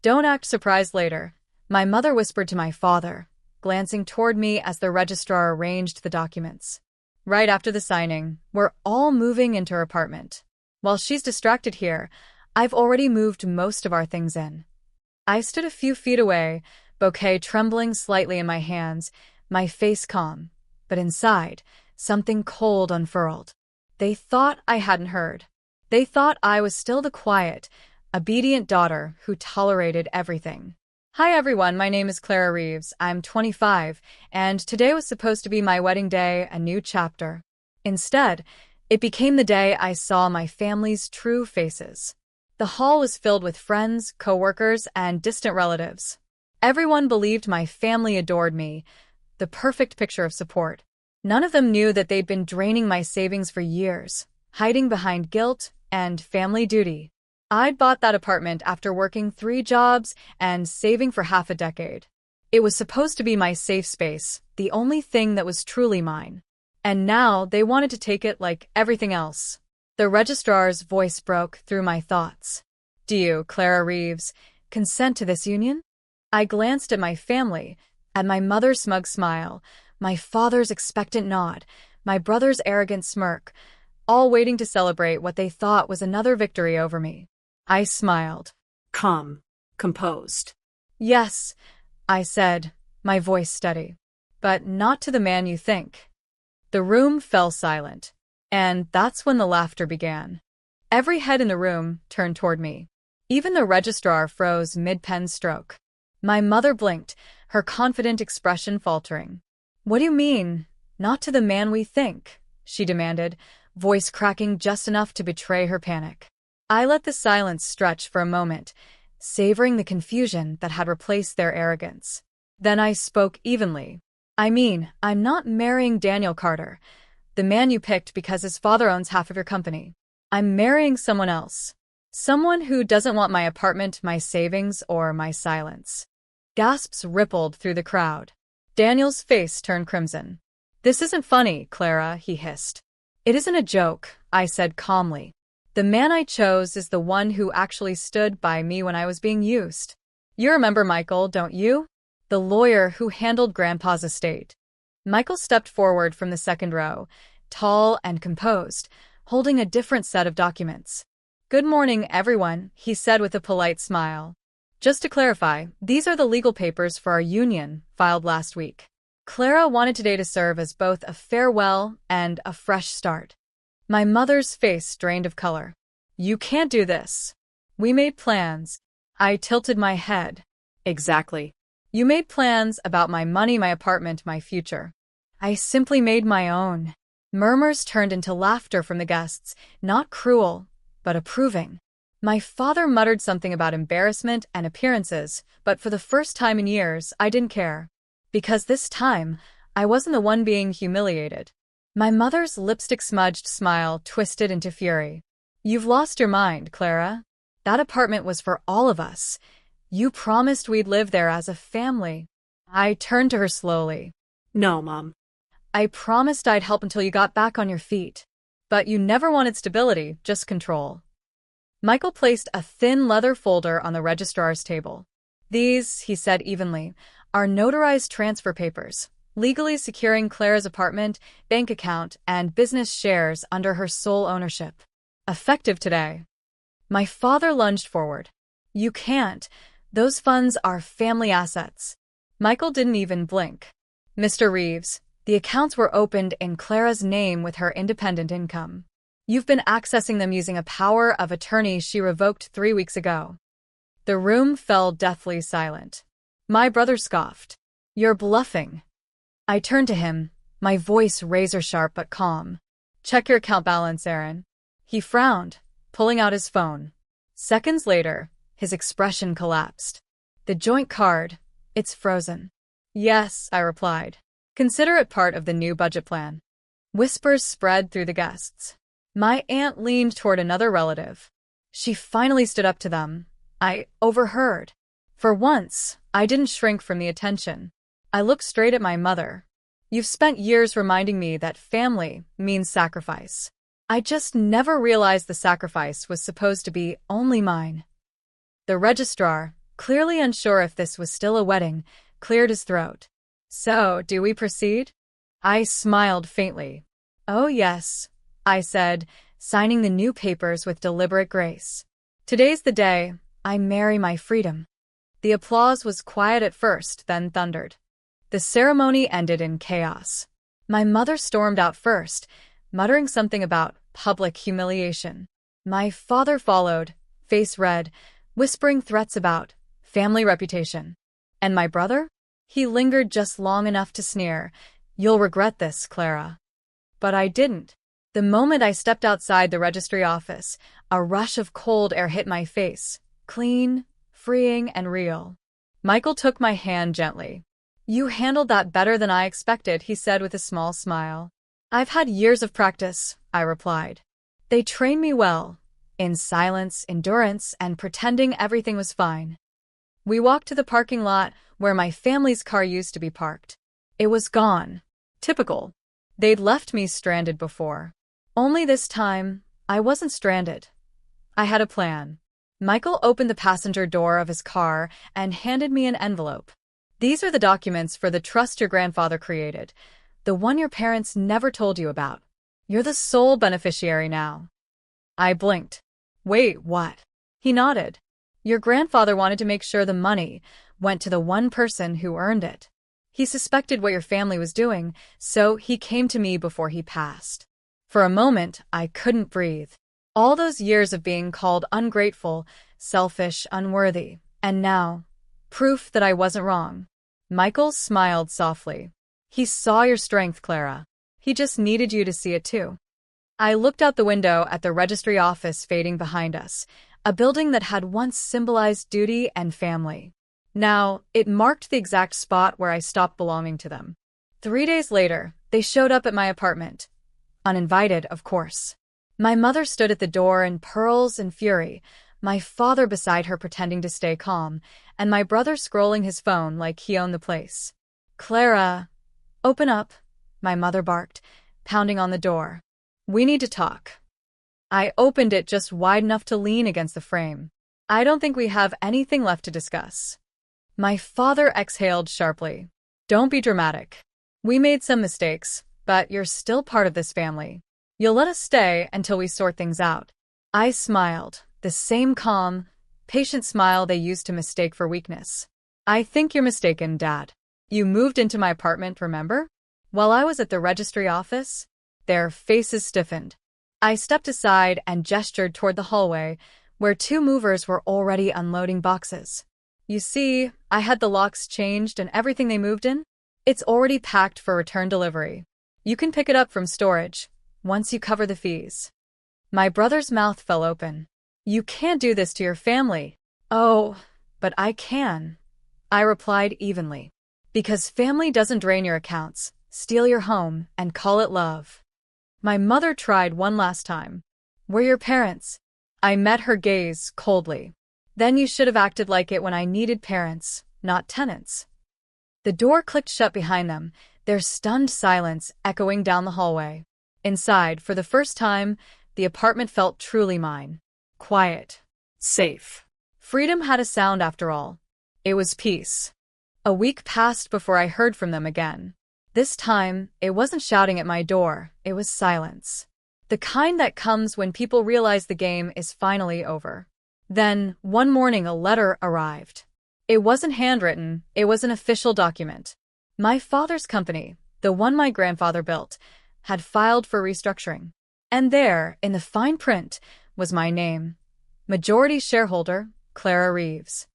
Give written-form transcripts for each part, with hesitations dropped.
Don't act surprised later, my mother whispered to my father, glancing toward me as the registrar arranged the documents. Right after the signing, we're all moving into her apartment. While she's distracted here, I've already moved most of our things in. I stood a few feet away, bouquet trembling slightly in my hands, my face calm. But inside, something cold unfurled. They thought I hadn't heard. They thought I was still the quiet, obedient daughter who tolerated everything. Hi everyone, my name is Clara Reeves. I'm 25, and today was supposed to be my wedding day, a new chapter. Instead, it became the day I saw my family's true faces. The hall was filled with friends, coworkers, and distant relatives. Everyone believed my family adored me, the perfect picture of support. None of them knew that they'd been draining my savings for years, hiding behind guilt and family duty. I'd bought that apartment after working 3 jobs and saving for half a decade. It was supposed to be my safe space, the only thing that was truly mine. And now they wanted to take it like everything else. The registrar's voice broke through my thoughts. Do you, Clara Reeves, consent to this union? I glanced at my family, at my mother's smug smile, my father's expectant nod, my brother's arrogant smirk, all waiting to celebrate what they thought was another victory over me. I smiled. Calm, composed. Yes, I said, my voice steady. But not to the man you think. The room fell silent, and that's when the laughter began. Every head in the room turned toward me. Even the registrar froze mid-pen stroke. My mother blinked, her confident expression faltering. What do you mean, not to the man we think? She demanded, voice cracking just enough to betray her panic. I let the silence stretch for a moment, savoring the confusion that had replaced their arrogance. Then I spoke evenly. I mean, I'm not marrying Daniel Carter, the man you picked because his father owns half of your company. I'm marrying someone else. Someone who doesn't want my apartment, my savings, or my silence. Gasps rippled through the crowd. Daniel's face turned crimson. This isn't funny, Clara, he hissed. It isn't a joke, I said calmly. The man I chose is the one who actually stood by me when I was being used. You remember Michael, don't you? The lawyer who handled Grandpa's estate. Michael stepped forward from the second row, tall and composed, holding a different set of documents. Good morning, everyone, he said with a polite smile. Just to clarify, these are the legal papers for our union, filed last week. Clara wanted today to serve as both a farewell and a fresh start. My mother's face drained of color. You can't do this. We made plans. I tilted my head. Exactly. You made plans about my money, my apartment, my future. I simply made my own. Murmurs turned into laughter from the guests, not cruel, but approving. My father muttered something about embarrassment and appearances, but for the first time in years, I didn't care. Because this time, I wasn't the one being humiliated. My mother's lipstick-smudged smile twisted into fury. You've lost your mind, Clara. That apartment was for all of us. You promised we'd live there as a family. I turned to her slowly. No, Mom. I promised I'd help until you got back on your feet. But you never wanted stability, just control. Michael placed a thin leather folder on the registrar's table. These, he said evenly, are notarized transfer papers, legally securing Clara's apartment, bank account, and business shares under her sole ownership. Effective today. My father lunged forward. You can't. Those funds are family assets. Michael didn't even blink. Mr. Reeves, the accounts were opened in Clara's name with her independent income. You've been accessing them using a power of attorney she revoked 3 weeks ago. The room fell deathly silent. My brother scoffed. You're bluffing. I turned to him, my voice razor-sharp but calm. Check your account balance, Aaron. He frowned, pulling out his phone. Seconds later, his expression collapsed. The joint card, it's frozen. Yes, I replied. Consider it part of the new budget plan. Whispers spread through the guests. My aunt leaned toward another relative. She finally stood up to them. I overheard. For once, I didn't shrink from the attention. I looked straight at my mother. You've spent years reminding me that family means sacrifice. I just never realized the sacrifice was supposed to be only mine. The registrar, clearly unsure if this was still a wedding, cleared his throat. So, do we proceed? I smiled faintly. Oh yes, I said, signing the new papers with deliberate grace. Today's the day I marry my freedom. The applause was quiet at first, then thundered. The ceremony ended in chaos. My mother stormed out first, muttering something about public humiliation. My father followed, face red, whispering threats about family reputation. And my brother? He lingered just long enough to sneer, "You'll regret this, Clara." But I didn't. The moment I stepped outside the registry office, a rush of cold air hit my face, clean, freeing, and real. Michael took my hand gently. "You handled that better than I expected," he said with a small smile. "I've had years of practice," I replied. "They trained me well, in silence, endurance, and pretending everything was fine." We walked to the parking lot where my family's car used to be parked. It was gone. Typical. They'd left me stranded before. Only this time, I wasn't stranded. I had a plan. Michael opened the passenger door of his car and handed me an envelope. "These are the documents for the trust your grandfather created, the one your parents never told you about. You're the sole beneficiary now." I blinked. "Wait, what?" He nodded. "Your grandfather wanted to make sure the money went to the one person who earned it. He suspected what your family was doing, so he came to me before he passed." For a moment, I couldn't breathe. All those years of being called ungrateful, selfish, unworthy, and now, proof that I wasn't wrong. Michael smiled softly. "He saw your strength, Clara. He just needed you to see it too." I looked out the window at the registry office fading behind us, a building that had once symbolized duty and family. Now, it marked the exact spot where I stopped belonging to them. 3 days later, they showed up at my apartment. Uninvited, of course. My mother stood at the door in pearls and fury, my father beside her pretending to stay calm, and my brother scrolling his phone like he owned the place. "Clara, open up," my mother barked, pounding on the door. "We need to talk." I opened it just wide enough to lean against the frame. "I don't think we have anything left to discuss." My father exhaled sharply. "Don't be dramatic. We made some mistakes, but you're still part of this family. You'll let us stay until we sort things out." I smiled, the same calm, patient smile they used to mistake for weakness. "I think you're mistaken, Dad. You moved into my apartment, remember? While I was at the registry office." Their faces stiffened. I stepped aside and gestured toward the hallway, where 2 movers were already unloading boxes. "You see, I had the locks changed and everything they moved in. It's already packed for return delivery. You can pick it up from storage, once you cover the fees." My brother's mouth fell open. "You can't do this to your family." "Oh, but I can," I replied evenly. "Because family doesn't drain your accounts, steal your home, and call it love." My mother tried one last time. "We're your parents." I met her gaze coldly. "Then you should have acted like it when I needed parents, not tenants." The door clicked shut behind them, their stunned silence echoing down the hallway. Inside, for the first time, the apartment felt truly mine. Quiet. Safe. Freedom had a sound after all. It was peace. A week passed before I heard from them again. This time, it wasn't shouting at my door, it was silence. The kind that comes when people realize the game is finally over. Then, one morning a letter arrived. It wasn't handwritten, it was an official document. My father's company, the one my grandfather built, had filed for restructuring. And there, in the fine print, was my name. Majority shareholder, Clara Reeves.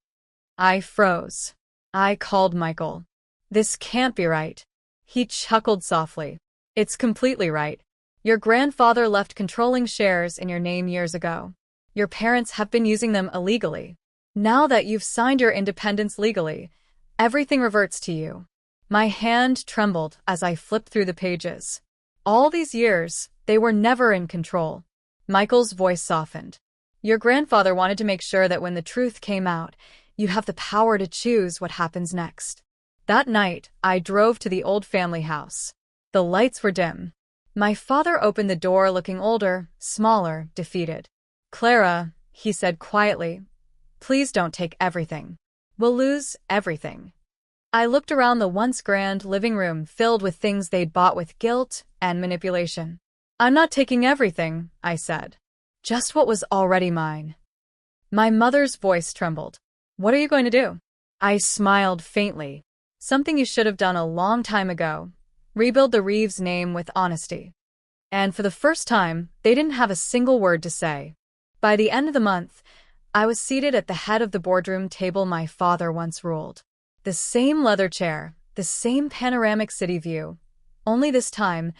I froze. I called Michael. "This can't be right." He chuckled softly. "It's completely right. Your grandfather left controlling shares in your name years ago. Your parents have been using them illegally. Now that you've signed your independence legally, everything reverts to you." My hand trembled as I flipped through the pages. All these years, they were never in control. Michael's voice softened. "Your grandfather wanted to make sure that when the truth came out, you have the power to choose what happens next." That night, I drove to the old family house. The lights were dim. My father opened the door looking older, smaller, defeated. "Clara," he said quietly, "please don't take everything. We'll lose everything. I looked around the once grand living room filled with things they'd bought with guilt and manipulation. I'm not taking everything, I said. Just what was already mine. My mother's voice trembled. What are you going to do? I smiled faintly. Something you should have done a long time ago. Rebuild the Reeves name with honesty. And for the first time, they didn't have a single word to say. By the end of the month, I was seated at the head of the boardroom table my father once ruled. The same leather chair, the same panoramic city view. Only this time,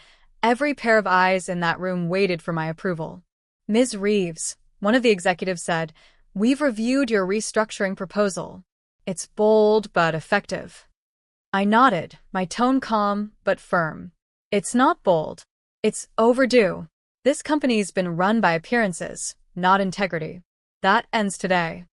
every pair of eyes in that room waited for my approval. Ms. Reeves, one of the executives said, we've reviewed your restructuring proposal. It's bold but effective. I nodded, my tone calm but firm. It's not bold. It's overdue. This company's been run by appearances, not integrity. That ends today.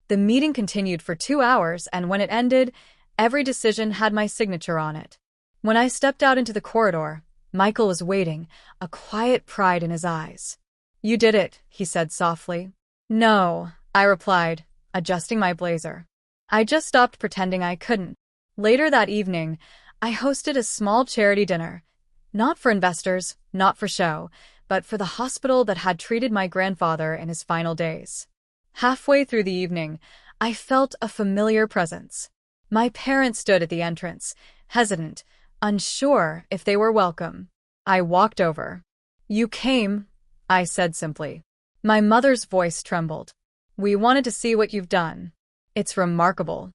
The meeting continued for 2 hours, and when it ended, every decision had my signature on it. When I stepped out into the corridor, Michael was waiting, a quiet pride in his eyes. You did it, he said softly. No, I replied, adjusting my blazer. I just stopped pretending I couldn't. Later that evening, I hosted a small charity dinner. Not for investors, not for show, but for the hospital that had treated my grandfather in his final days. Halfway through the evening, I felt a familiar presence. My parents stood at the entrance, hesitant, unsure if they were welcome. I walked over. You came, I said simply. My mother's voice trembled. We wanted to see what you've done. It's remarkable.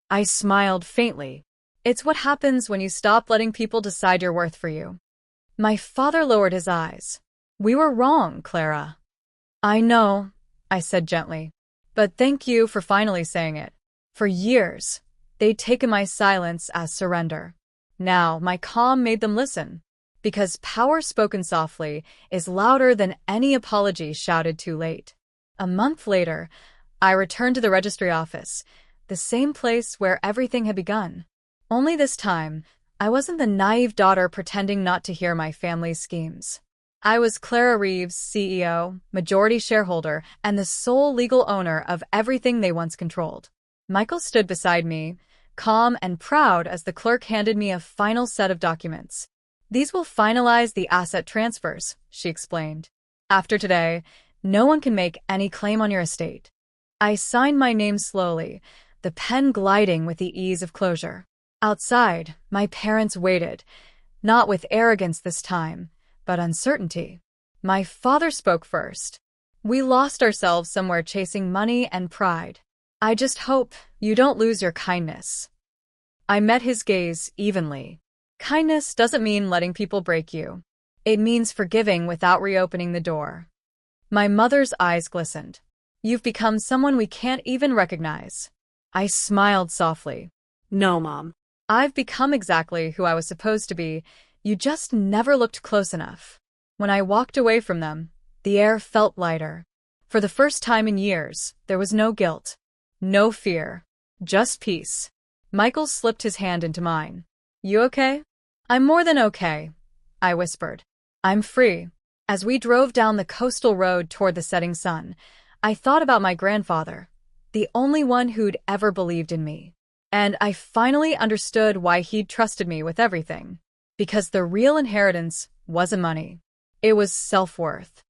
I smiled faintly. It's what happens when you stop letting people decide your worth for you. My father lowered his eyes. We were wrong, Clara. I know, I said gently. But thank you for finally saying it. For years, they'd taken my silence as surrender. Now, my calm made them listen. Because power spoken softly is louder than any apology shouted too late. A month later, I returned to the registry office, the same place where everything had begun. Only this time, I wasn't the naive daughter pretending not to hear my family's schemes. I was Clara Reeves, CEO, majority shareholder, and the sole legal owner of everything they once controlled. Michael stood beside me, calm and proud as the clerk handed me a final set of documents. These will finalize the asset transfers, she explained. After today, no one can make any claim on your estate. I signed my name slowly, the pen gliding with the ease of closure. Outside, my parents waited, not with arrogance this time, but uncertainty. My father spoke first. We lost ourselves somewhere chasing money and pride. I just hope you don't lose your kindness. I met his gaze evenly. Kindness doesn't mean letting people break you. It means forgiving without reopening the door. My mother's eyes glistened. You've become someone we can't even recognize. I smiled softly. No, Mom. I've become exactly who I was supposed to be. You just never looked close enough. When I walked away from them, the air felt lighter. For the first time in years, there was no guilt, no fear, just peace. Michael slipped his hand into mine. You okay? I'm more than okay, I whispered. I'm free. As we drove down the coastal road toward the setting sun, I thought about my grandfather, the only one who'd ever believed in me. And I finally understood why he'd trusted me with everything. Because the real inheritance wasn't money. It was self-worth.